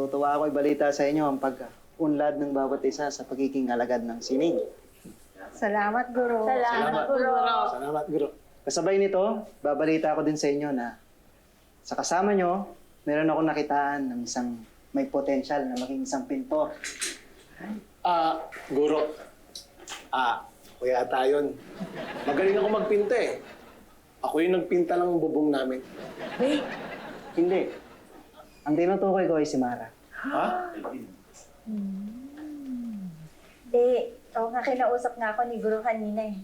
Natutuwa ako ibalita sa inyo ang pag-unlad ng bawat isa sa pagiging alagad ng sining. Salamat, Guro. Salamat, Guro. Salamat, Guro. Kasabay nito, babalita ako din sa inyo na sa kasama nyo, meron akong nakitaan ng isang may potensyal na maging isang pintor. Guro. Kuya ata yun. Magaling ako magpinta eh. Ako yung nagpinta ng bubong namin. Hindi. Ang tinutukoy ko ay si Mara. Ha? Hindi. Oo nga, kinausap nga ako ni Guro kanina eh.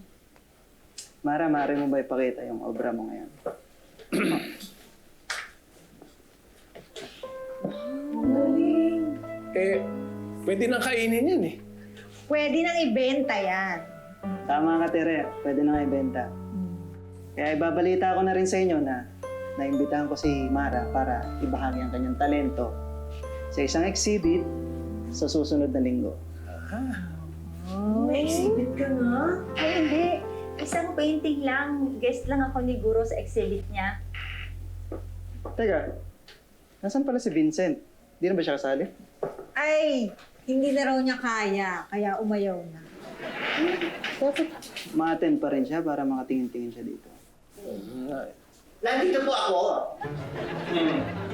Mara, maaari mo ba ipakita yung obra mo ngayon? Pwede nang kainin yan eh. Pwede nang ibenta yan. Tama ka, Tere. Pwede na nga ibenta. Kaya ibabalita ko na rin sa inyo na naimbitahan ko si Mara para ibahagi ang kanyang talento sa isang exhibit sa susunod na linggo. May exhibit ka nga? Ay, hindi. Isang painting lang. Guest lang ako ni Guro sa exhibit niya. Teka, nasan pala si Vincent? Di na ba siya kasali? Ay, hindi na raw niya kaya, kaya umayaw na. Ma-attend pa rin siya para makatingin-tingin siya dito. Nandito po ako.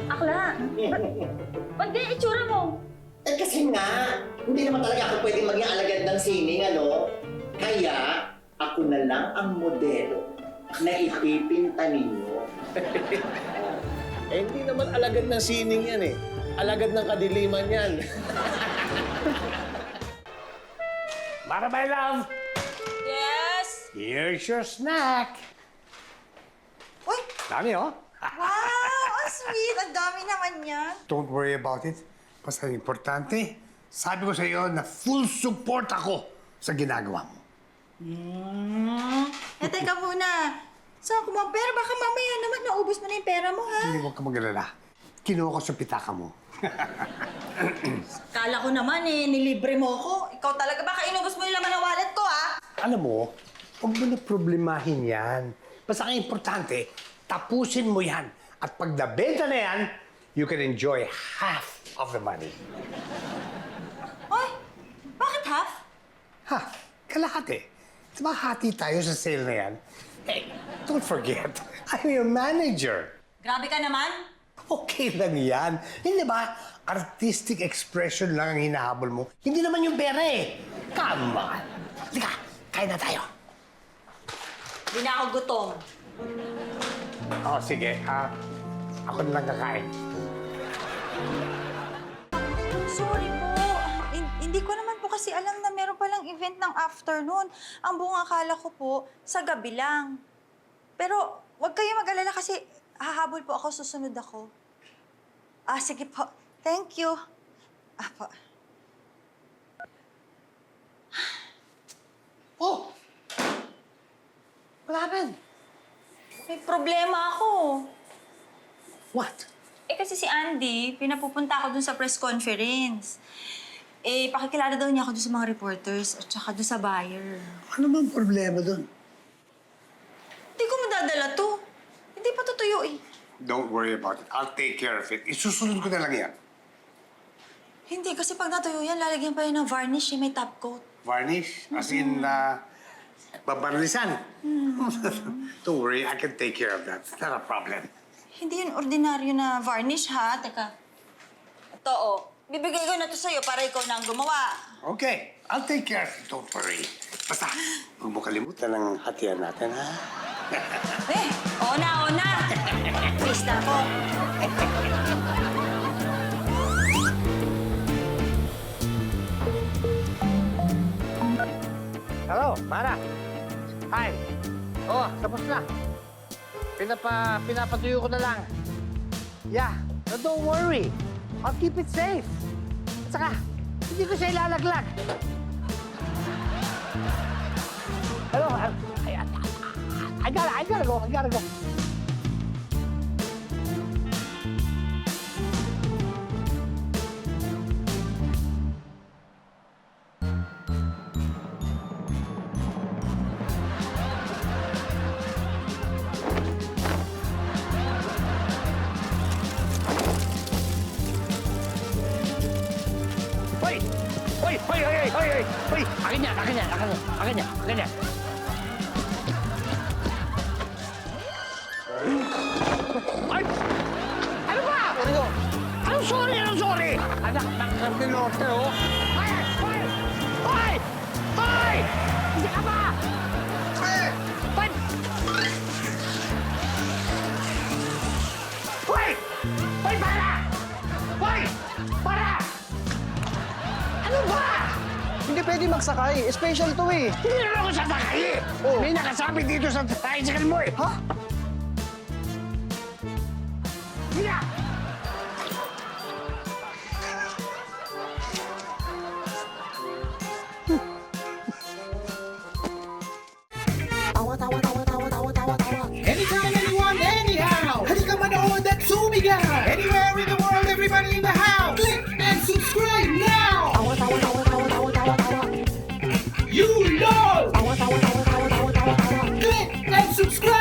Akla, ba't ganyan itsura mo? Eh kasi nga, hindi naman talaga ako pwedeng maging alagad ng sining, ano? Kaya, ako na lang ang modelo na ipipinta ninyo. Hindi naman alagad ng sining yan eh. Alagad ng kadiliman yan. Mara, my love! Yes! Here's your snack! Uy! Dami, oh! Wow! Ang sweet! Ang dami naman yan. Don't worry about it. Basta importante, sabi ko sa iyo na full support ako sa ginagawa mo. Teka muna. Saan ko mga pera? Baka mamaya naman naubos mo na yung pera mo, ha? Hindi mo ka mag-alala. Kinuha ko sa pitaka mo. Kala ko naman nilibre mo ako. Ikaw talaga, baka inubos mo yung laman ng wallet ko, ha? Alam mo, huwag mo na problemahin yan. Basta ang importante, tapusin mo yan. At pag nabenta na yan, you can enjoy half of the money. Ay, bakit half? Ha? Kalahati. Diba hati tayo sa sale na yan? Hey, don't forget, I'm your manager. Grabe ka naman. Okay lang yan. Hindi ba? Artistic expression lang ang hinahabol mo. Hindi naman yung pera eh. Come on. Halika, kain na tayo. Hindi na ako gutom. Oh, sige. Ako na lang kakain. Sorry po. Hindi ko naman po kasi alam na meron palang event ng afternoon. Ang buong akala ko po, sa gabi lang. Pero wag kayo mag-alala kasi hahabol po ako, susunod ako. Sige po. Thank you. Po. Oh! Wala rin. May problema ako. What? Kasi si Andy, pinapupunta ako dun sa press conference. Pakikilala daw niya ako dun sa mga reporters at saka dun sa buyer. Ano bang problema doon? Hindi ko madadala to. Hindi pa tutuyo eh. Don't worry about it. I'll take care of it. Isusunod ko na lang yan. Hindi, kasi pag natuyo yan, lalagyan pa yun ng varnish may top coat. Varnish? As in, babarnisan? Don't worry, I can take care of that. It's not a problem. Hindi yun ordinaryo na varnish, ha? Teka. Ito, oh. Bibigay ko na to sa'yo para ikaw na ang gumawa. Okay, I'll take care of it. Don't worry. Basta, huwag mo kalimutan ang hatian natin, ha? Ona! Please na ako. Hello, Mara. Hi. Oh, tapos na. Pinapatuyo ko na lang. Yeah, no, don't worry. I'll keep it safe. At saka, hindi ko siya ilalaglag. Hello, I gotta go. Hoy! Hoy! Hoy! Hoy! Hoy! Akin yan! Akin yan! Akin yan! Akin yan! Akin yan! Ay! Ano ba? Ano? Anong sorry? Anong sorry? Anak ng Carmelote, oh! Hoy! Hoy! Hoy! Hoy! Hindi ka ba? Hoy! Hoy! Hoy, para! Hoy! Para! Ano ba? Hindi pwede magsakay. Special to eh. Hindi naman ako sasakay eh! May nakasabi dito sa tricycle mo eh! Ha? Hindi na! Anytime, anyone, anyhow. Halika manood at sumigaw. Anywhere in the world, everybody in the house. Click and subscribe now. You know. Click and subscribe.